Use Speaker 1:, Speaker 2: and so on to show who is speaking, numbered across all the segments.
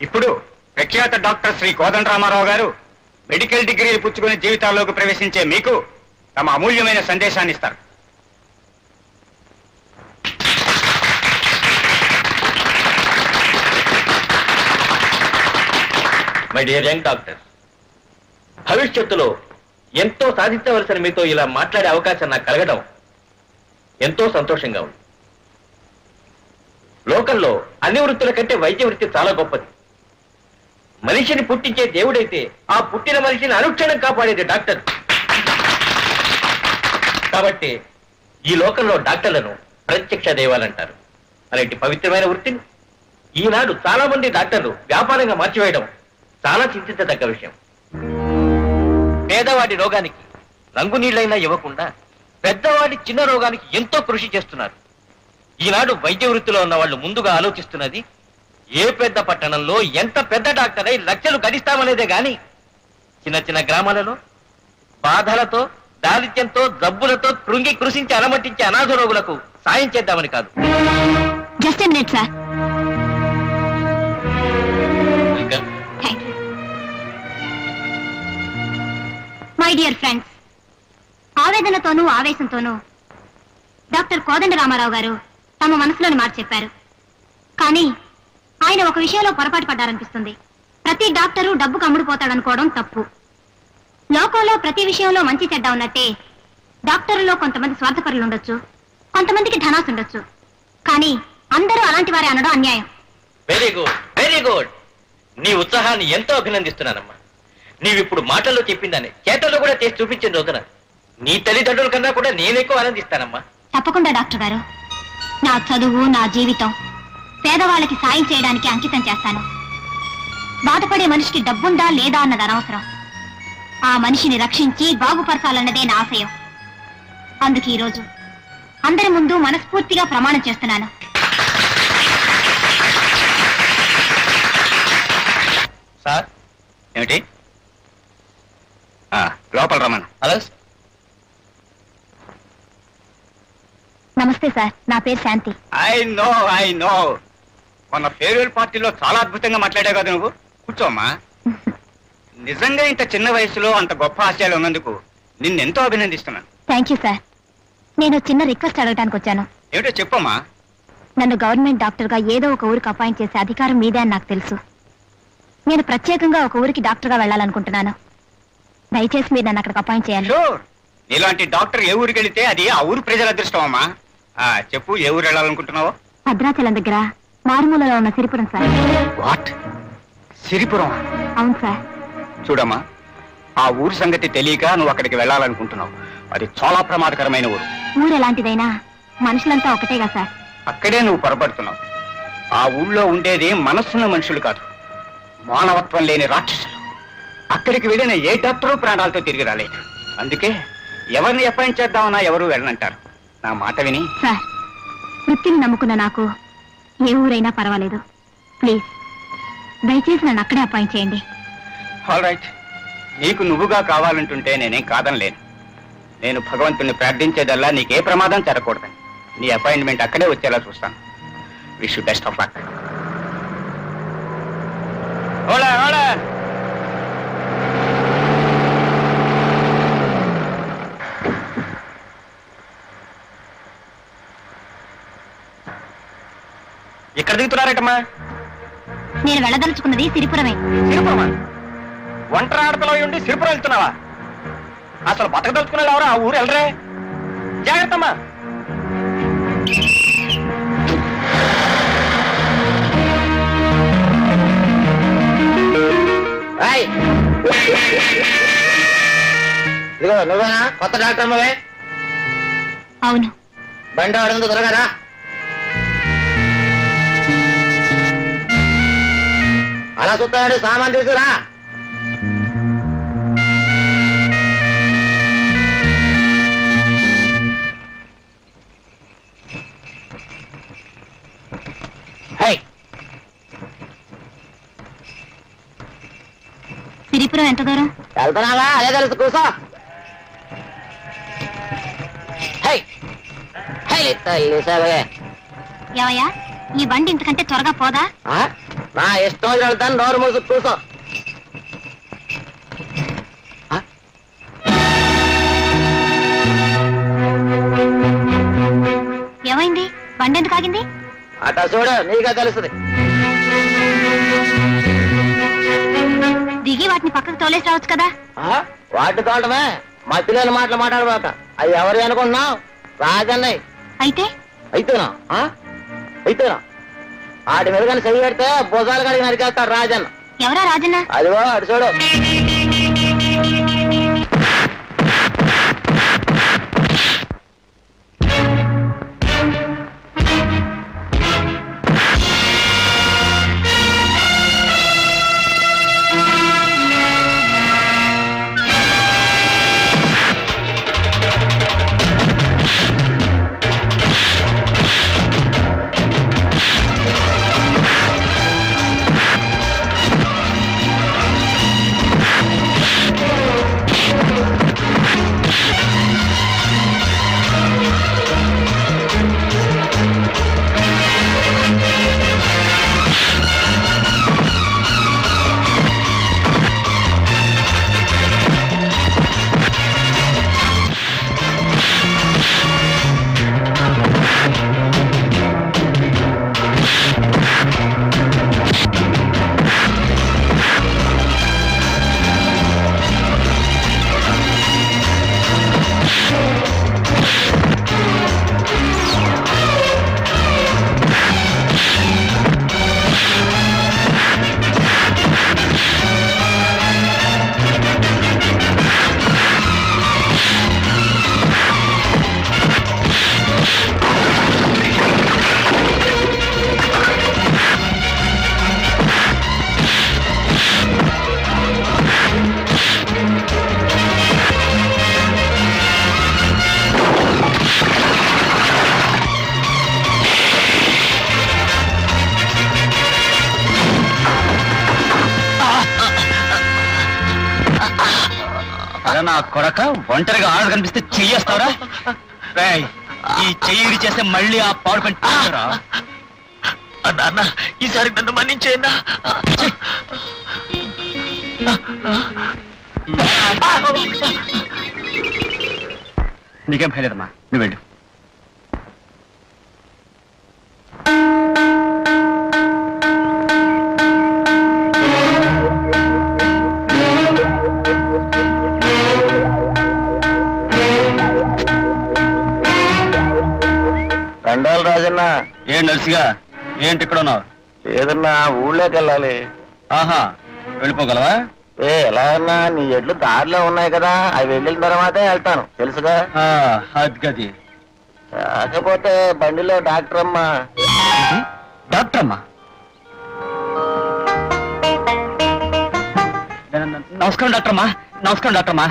Speaker 1: ఇప్పుడు ప్రఖ్యాత డాక్టర్ శ్రీ కోదండరామారావు గారు మెడికల్ డిగ్రీలు పుచ్చుకుని జీవితాల్లోకి ప్రవేశించే మీకు తమ అమూల్యమైన సందేశాన్ని ఇస్తారు.
Speaker 2: మై డియర్ యంగ్ డాక్టర్, భవిష్యత్తులో ఎంతో సాధించవలసిన మీతో ఇలా మాట్లాడే అవకాశం నాకు కలగడం ఎంతో సంతోషంగా ఉంది. లోకంలో అన్ని వృత్తుల కంటే వైద్య వృత్తి చాలా గొప్పది. మనిషిని పుట్టించే దేవుడైతే ఆ పుట్టిన మనిషిని అనుక్షణం కాపాడేది డాక్టర్. కాబట్టి ఈ లోకంలో డాక్టర్లను ప్రత్యక్ష దైవాలంటారు. అలాంటి పవిత్రమైన వృత్తిని ఈనాడు చాలా మంది డాక్టర్లు వ్యాపారంగా మార్చివేయడం చాలా చింతించదగ్గ విషయం. పేదవాడి రోగానికి రంగు నీళ్లైనా ఇవ్వకుండా పెద్దవాడి చిన్న రోగానికి ఎంతో కృషి చేస్తున్నారు. ఈనాడు వైద్య వృత్తిలో ఉన్న వాళ్ళు ముందుగా ఆలోచిస్తున్నది ఏ పెద్ద పట్టణంలో ఎంత పెద్ద డాక్టర్ అయి లక్షలు గడిస్తామనేదే గాని చిన్న చిన్న గ్రామాలలో బాధలతో, దారిద్ర్యంతో, జబ్బులతో కృంగి కృషించి అలమటించే అనాథ రోగులకు సాయం చేద్దామని కాదు.
Speaker 3: Just a minute sir. My dear friends, ఆవేదనతోనూ ఆవేశంతోనూ డాక్టర్ కోదండరామారావు గారు తమ మనసులోని మాట చెప్పారు. కానీ ఆయన ఒక విషయంలో పొరపాటు పడ్డారనిపిస్తుంది. ప్రతి డాక్టరు డబ్బుకు అమ్ముడుపోతాడనుకోవడం తప్పు. లోకంలో ప్రతి విషయంలో మంచి చెడ్డ ఉన్నట్టే డాక్టర్లలో కొంతమంది స్వార్థపరులు ఉండొచ్చు, కొంతమందికి ధనాసు ఉండొచ్చు. కానీ అందరూ అలాంటి వారే అనడం అన్యాయం.
Speaker 2: Very good, very good. నీ ఉత్సాహాన్ని ఎంతో అభినందిస్తున్నానమ్మా. నీవిప్పుడు మాటల్లో చెప్పిందని చేతల్లో కూడా చేసి చూపించిన రోజున నీ తల్లిదండ్రుల కన్నా కూడా నేనెక్కువ ఆనందిస్తానమ్మా.
Speaker 3: తప్పకుండా డాక్టర్ గారు. నా చదువు, నా జీవితం పేదవాళ్ళకి సాయం చేయడానికి అంకితం చేస్తాను. బాధపడే మనిషికి డబ్బుందా లేదా అన్నది అనవసరం. ఆ మనిషిని రక్షించి బాగుపరచాలన్నదే నా ఆశయం. అందుకే ఈరోజు అందరి ముందు మనస్ఫూర్తిగా ప్రమాణం చేస్తున్నాను.
Speaker 1: సార్ ఏమిటి? లోపల రమణ.
Speaker 2: హలో.
Speaker 3: నమస్తే సార్, నా పేరు శాంతి.
Speaker 1: ఐ నో మొన్న ఫేర్వెల్ పార్టీలో చాలా అద్భుతంగా మాట్లాడావు కదా నువ్వు. కూర్చోమ్మా. నిజంగా ఇంత చిన్న వయసులో అంత గొప్ప ఆశయాలు ఉన్నందుకు నిన్నెంతో అభినందిస్తున్నాను.
Speaker 3: Thank you sir. నేను చిన్న రిక్వెస్ట్ అడగడానికి వచ్చాను.
Speaker 1: ఏమిటో చెప్పమ్మా.
Speaker 3: నన్ను గవర్నమెంట్ డాక్టర్ గా ఏదో ఒక ఊరికి అపాయింట్ చేసే అధికారం మీదే అని నాకు తెలుసు. నేను ప్రత్యేకంగా ఒక ఊరికి డాక్టర్ గా వెళ్ళాలనుకుంటున్నాను. దయచేసి మీరు నన్ను అక్కడికి అపాయింట్ చేయాలి.
Speaker 1: ఇలాంటి డాక్టర్ ఏ ఊరికి వెళితే అది ఆ ఊరు ప్రజల అదృష్టం అమ్మా. చెప్పు, ఏ ఊరు వెళ్ళాలనుకుంటున్నావు?
Speaker 3: భద్రాచలం దగ్గర మారుమూలలో ఉన్న సిరిపురం సార్.
Speaker 1: వాట్? సిరిపురం?
Speaker 3: అవును సార్.
Speaker 1: చూడమ్మా, ఆ ఊరు సంగతి తెలియక నువ్వు అక్కడికి వెళ్ళాలనుకుంటున్నావు. అది చాలా ప్రమాదకరమైన ఊరు.
Speaker 3: ఊరు ఎలాంటిదైనా మనుషులంతా ఒకటేగా సార్.
Speaker 1: అక్కడే నువ్వు పొరపడుతున్నావు. ఆ ఊళ్ళో ఉండేది మనస్సున్న మనుషులు కాదు, మానవత్వం లేని రాక్షసులు. అక్కడికి వెళ్ళిన ఏ డాక్టరు ప్రాణాలతో తిరిగి రాలేదు. అందుకే ఎవరిని అపాయింట్ చేద్దామన్నా ఎవరు వెళ్ళనంటారు. నా మాట విని.
Speaker 3: సార్, వృత్తిని నమ్ముకున్న నాకు ఏ ఊరైనా పర్వాలేదు. ప్లీజ్ దయచేసి నన్ను అక్కడే అపాయింట్ చేయండి.
Speaker 1: ఆల్ రైట్, నీకు నువ్వుగా కావాలంటుంటే నేనేం కాదనలేను. నేను భగవంతుని ప్రార్థించేదల్లా నీకే ప్రమాదం జరగకూడదని. నీ అపాయింట్మెంట్ అక్కడే వచ్చేలా చూస్తాను. Wish you best of luck. ఎక్కడ దిగుతున్నారటమ్మా?
Speaker 3: నేను వెళ్ళదలుచుకున్నది సిరిపురమే.
Speaker 1: సిరిపురమా? ఒంటరి ఆడపిల్ల ఉండి సిరిపురం వెళ్తున్నావా? అసలు బతకదలుచుకున్నాడు ఎవరు? ఆ ఊరు వెళ్ళరే. జాగ్రత్తమ్మా.
Speaker 4: ఇదిగో నువ్వేనా కొత్త డాక్టర్ అమ్మవే?
Speaker 3: అవును.
Speaker 4: బండి అడుగుందో త్వరగా. అలా చూస్తాడు, సామాన్ తీసుకురా.
Speaker 3: సిరిపురం ఎంత దూరం?
Speaker 4: వెళ్తున్నావా? అదే తెలుసు, కూర్చో.
Speaker 3: ఏమయ్యా, ఈ బండి ఇంతకంటే త్వరగా పోదా?
Speaker 4: నా ఇష్టం వచ్చి వెళ్తాను, నోరు మూసు కూర్చో.
Speaker 3: ఏమైంది? బండి ఎందుకు ఆగింది?
Speaker 4: అట్లా చూడు, నీకే తెలుస్తుంది.
Speaker 3: దిగి వాటిని పక్కకు తోలేసి రావచ్చు కదా.
Speaker 4: వాటి తోటమే మధ్యలో మాటలు మాట్లాడబాక. అవి ఎవరు అనుకుంటున్నావు? రాజన్నయ్య.
Speaker 3: అయితే
Speaker 4: అయితేనా? అయితేనా? వాటి మీద కానీ చెయ్యి పెడితే భుజాలు కడిగి నరికేస్తాడు రాజన్న.
Speaker 3: ఎవరా రాజన్న?
Speaker 4: అదిగో అటు చూడు.
Speaker 1: నా కొడక ఒంటరిగా ఆడ కనిపిస్తే చెయ్యేస్తావరా? ఈ చెయ్యి చేస్తే మళ్ళీ ఆ పాడు పని
Speaker 2: అన్న ఈసారి నన్ను మన్నించేయన్నా.
Speaker 1: నీకేం భయలేదమ్మా, నువ్వు వెళ్ళు.
Speaker 4: దండాలు రాజన్న.
Speaker 1: ఏం నర్సిగా, ఏంటి ఇక్కడ ఉన్నావు?
Speaker 4: ఏదన్నా ఊళ్ళోకి వెళ్ళాలి.
Speaker 1: ఆహా, వెళ్ళిపోగలవా?
Speaker 4: ఎలా అన్నా, నీ ఎడ్లు దారిలో ఉన్నాయి కదా, అవి వెళ్ళిన తర్వాతే వెళ్తాను, తెలుసుగా.
Speaker 1: అది గది.
Speaker 4: కాకపోతే బండిలో డాక్టర్ అమ్మా.
Speaker 1: డాక్టర్ అమ్మా? నమస్కారం డాక్టర్ అమ్మా. నమస్కారం డాక్టర్ అమ్మా.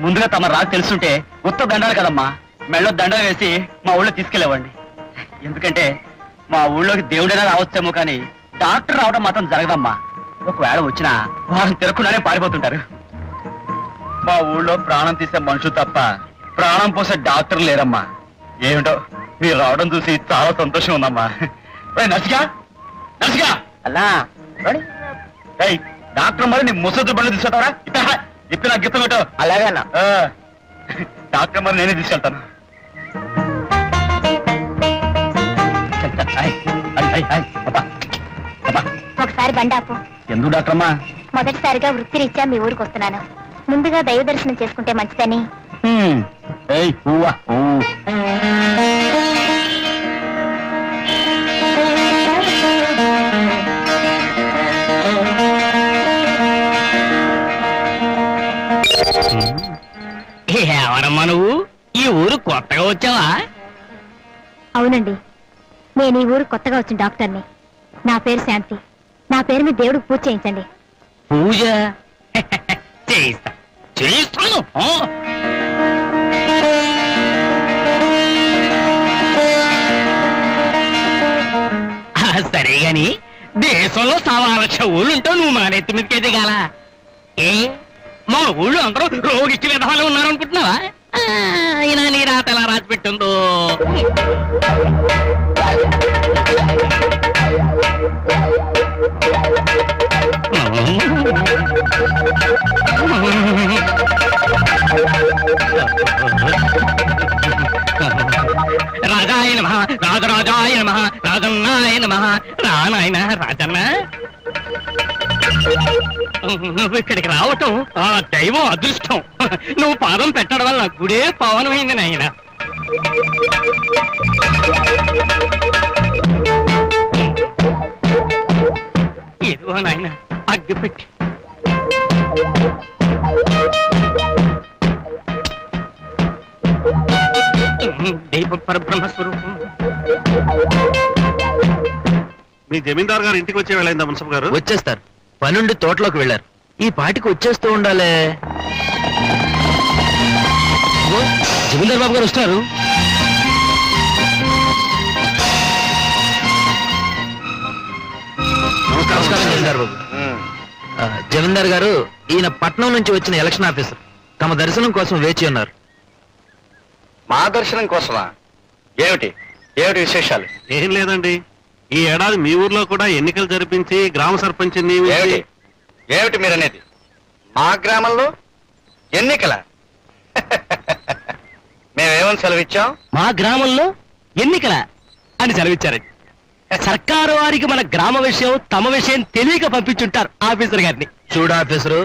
Speaker 1: ముందుగా తమ రాకు తెలుసుంటే ఉత్త దండాలి కదమ్మా, మెళ్ళో దండ వేసి మా ఊళ్ళో తీసుకెళ్ళేవాడిని. ఎందుకంటే మా ఊళ్ళోకి దేవుడైనా రావచ్చేమో కానీ డాక్టర్ రావడం మాత్రం జరగదమ్మా. ఒకవేళ వచ్చినా వాళ్ళని తిరగకుండానే పారిపోతుంటారు. మా ఊళ్ళో ప్రాణం తీసే మనుషులు తప్ప ప్రాణం పోసే డాక్టర్ లేరమ్మా. ఏమిటో మీరు రావడం చూసి చాలా సంతోషం ఉందమ్మా. నర్సిగా, నర్సిగా
Speaker 4: అన్నా
Speaker 1: డాక్టర్ మరి నీ ముసలి బండ్లు తీసుకెళ్తారా? ఇప్పుడు నాకు గిత్తం పెట్టు.
Speaker 4: అలాగే అన్నా.
Speaker 1: డాక్టర్ మరి నేనే తీసుకెళ్తాను.
Speaker 3: ఒకసారి బండి ఆపు.
Speaker 1: ఎందుకు డాక్టర్ అమ్మా?
Speaker 3: మొదటిసారిగా వృత్తిరీత్యా మీ ఊరికి వస్తున్నాను. ముందుగా దైవ దర్శనం చేసుకుంటే మంచిదని.
Speaker 2: ఎవరమ్మా నువ్వు? ఈ ఊరు కొత్తగా వచ్చావా?
Speaker 3: అవునండి, నేను ఈ ఊరు కొత్తగా వచ్చిన డాక్టర్ని. నా పేరు శాంతి. నా పేరు మీద దేవుడికి పూజ చేయించండి.
Speaker 2: పూజ చేయిస్తా, చేయిస్తాను. సరే గాని దేశంలో 1,00,000 ఊళ్ళుంటావు, నువ్వు మా నెత్తి మీదకే దిగాల? ఏ మా ఊళ్ళో అందరూ రోగిష్టి విధాలు ఉన్నారనుకుంటున్నావా? అయినా నీ రాత ఎలా రాసి పెట్టిందో. రాజాయ నమః, రాజరాజాయ నమః, రాజన్నాయ నమః. నాయన రాజన్న, నువ్వు ఇక్కడికి రావటం ఆ దైవం అదృష్టం. నువ్వు పాదం పెట్టడం వల్ల గుడే పవనమైంది నాయన. ఏదో నాయన అగ్గి పెట్టి దైవ పరబ్రహ్మ స్వరూపం.
Speaker 5: మీ జమీందార్ గారు ఇంటికి వచ్చే వెళ్ళైందా మున్సబ్ గారు?
Speaker 2: వచ్చేస్తారు, పనుండి తోటలోకి వెళ్ళారు. ఈ పాటికి వచ్చేస్తూ ఉండాలే. జమీందార్ బాబు గారు వస్తారు. నమస్కారం జమీందార్ బాబు. జమీందార్ గారు, ఈయన పట్నం నుంచి వచ్చిన ఎలక్షన్ ఆఫీసర్. తమ దర్శనం కోసం వేచి ఉన్నారు.
Speaker 1: మా దర్శనం కోసమా? ఏమిటి ఏమిటి విశేషాలు?
Speaker 5: ఏం లేదండి, ఈ ఏడాది మీ ఊర్లో కూడా ఎన్నికలు జరిపించి గ్రామ సర్పంచ్
Speaker 1: ఏమిటి ఏమిటి మీరనేది? మా గ్రామంలో ఎన్నికల? మేమేమని సెలవిచ్చాం?
Speaker 2: మా గ్రామంలో ఎన్నికల అని సెలవిచ్చారండి. సర్కారు వారికి మన గ్రామ విషయం తమ విషయం తెలియక పంపించుంటారు ఆఫీసర్ గారిని. చూడు ఆఫీసరు,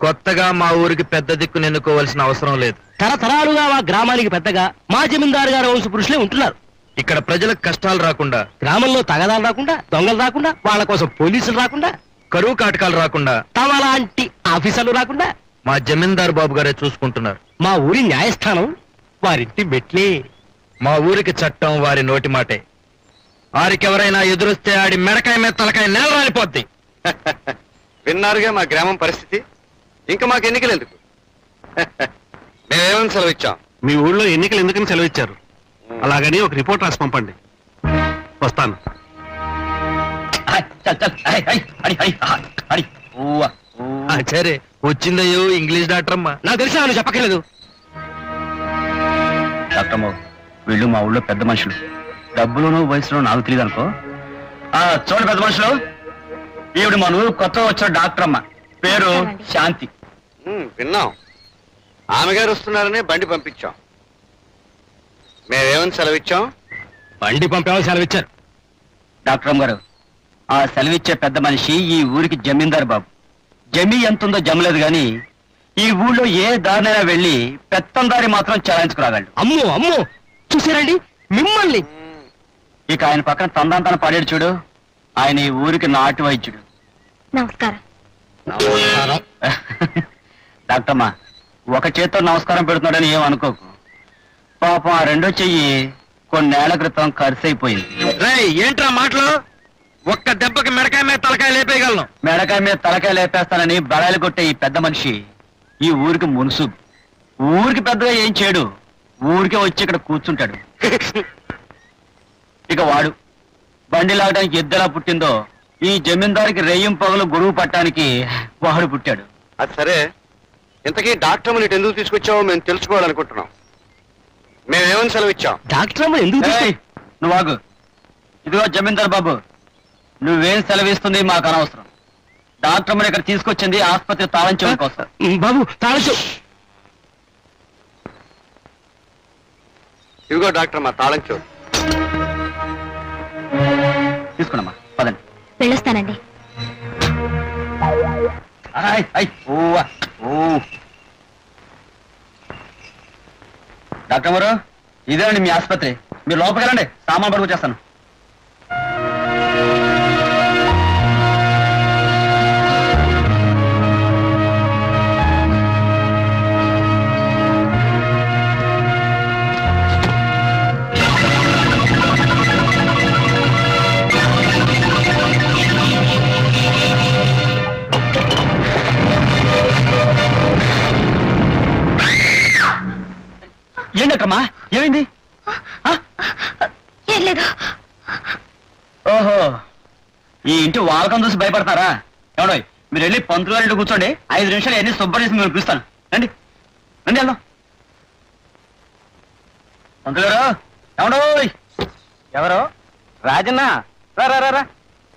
Speaker 2: కొత్తగా మా ఊరికి పెద్ద దిక్కును ఎన్నుకోవాల్సిన అవసరం లేదు. తరతరాలుగా మా గ్రామానికి పెద్దగా మా జమీందారు గారు వంశ పురుషులే ఉంటున్నారు. ఇక్కడ ప్రజలకు కష్టాలు రాకుండా, గ్రామంలో తగదాలు రాకుండా, దొంగలు రాకుండా, వాళ్ళ కోసం పోలీసులు రాకుండా, కరువు కాటకాలు రాకుండా, తమ లాంటి ఆఫీసర్లు రాకుండా మా జమీందారు బాబు గారే చూసుకుంటున్నారు. మా ఊరి న్యాయస్థానం వారింటి మెట్లే. మా ఊరికి చట్టం వారి నోటి మాటే. వారికెవరైనా ఎదురొస్తే ఆడి మెడకాయ మీద తలకాయ నేల రాలిపోద్ది.
Speaker 1: విన్నారుగా మా గ్రామం పరిస్థితి. ఇంకా మాకు ఎన్నికలు ఎందుకు? మేమేమని సెలవిచ్చాం?
Speaker 5: మీ ఊళ్ళో ఎన్నికలు ఎందుకని సెలవిచ్చారు? అలాగని ఒక రిపోర్ట్ రాసి పంపండి. వస్తాను.
Speaker 2: సరే, వచ్చిందయ్యో ఇంగ్లీష్ డాక్టర్ అమ్మా. నాకు తెలిసి నువ్వు చెప్పక్కర్లేదు. డాక్టర్ అమ్మ, వీళ్ళు మా ఊళ్ళో పెద్ద మనుషులు. డబ్బులోనూ వయసులో నాకు తెలియదు అనుకో. చూడండి పెద్ద మనుషులు, ఈవిడ మన ఊరు కొత్తగా వచ్చిన డాక్టర్ అమ్మ, పేరు శాంతి.
Speaker 1: విన్నాం, ఆమె గారు వస్తున్నారని బండి పంపించాం. మేమేమని సెలవిచ్చాం?
Speaker 2: బండి పంపేమో సెలవిచ్చారు. డాక్టర్ అమ్మ గారు, ఆ సెలవిచ్చే పెద్ద మనిషి ఈ ఊరికి జమీందారు బాబు. జమీ ఎంతుందో జమలేదు గాని ఈ ఊళ్ళో ఏ దారినైనా వెళ్ళి పెత్తందారి మాత్రం చలాయించుకురాగలడు. అమ్మో అమ్మో, చూసారండి మిమ్మల్ని. ఇక ఆయన పక్కన తందాంతన పడేడు చూడు, ఆయన ఈ ఊరికి నాటు వైద్యుడు.
Speaker 3: నమస్కారం.
Speaker 2: నమస్కారం. డాక్టర్ అమ్మా, ఒక చేత్తో నమస్కారం పెడుతున్నాడని ఏం అనుకోకు. పాపం ఆ రెండో చెయ్యి కొన్నేళ్ల క్రితం ఖర్చు అయిపోయింది. ఏంట్రా మాటలు? ఒక్క దెబ్బకి మెడకాయ మీద తలకాయ లేపేయగలను. మెడకాయ మీద తలకాయ లేపేస్తానని బడాయిలు కొట్టే ఈ పెద్ద మనిషి ఈ ఊరికి మునుసు. ఊరికి పెద్దగా ఏం చేయడు, ఊరికే వచ్చి ఇక్కడ కూర్చుంటాడు. ఇక వాడు బండి లాగడానికి ఎద్దెలా పుట్టిందో ఈ జమీందారికి రెయ్యం పగలు గొడుగు పట్టడానికి వాడు పుట్టాడు.
Speaker 1: అది సరే, ఇంతకీ డాక్టర్ అమ్మని ఎందుకు తీసుకొచ్చావో మేము తెలుసుకోవాలనుకుంటున్నాం. మేమేమని సెలవిచ్చాం?
Speaker 2: డాక్టర్ అమ్మ ఎందుకు? నువ్వు ఆగు. ఇదిగో జమీందార్ బాబు, నువ్వేం సెలవిస్తుంది మాకు అనవసరం. డాక్టర్ అమ్మని ఇక్కడ తీసుకొచ్చింది ఆసుపత్రి తాళం చెవుల కోసం. బాబు తాళం చెవు.
Speaker 1: ఇదిగో డాక్టర్ అమ్మ తాళం చెవు.
Speaker 2: తీసుకున్నామా, పదండి.
Speaker 3: వెళ్ళొస్తానండి.
Speaker 2: డాక్టర్ గారు, ఇదేనండి మీ ఆసుపత్రి. మీరు లోపలికి వెళ్ళండి, సామాన్ పడుకు చేస్తాను. ఏంటమ్మా, ఏమైంది?
Speaker 3: ఏం లేదు.
Speaker 2: ఓహో, ఈ ఇంటి వాళ్ళకం చూసి భయపడతారా? ఎవడో మీరు వెళ్ళి పంతులు గారి ఇంటి కూర్చోండి. 5 నిమిషాలు ఎన్ని శుభ్రం చేసి మీరు పిలుస్తాను. రండి రండి, వెళ్దాం. పంతులు గారు, ఎవడో? ఎవరో? రాజన్న, రా రా రా.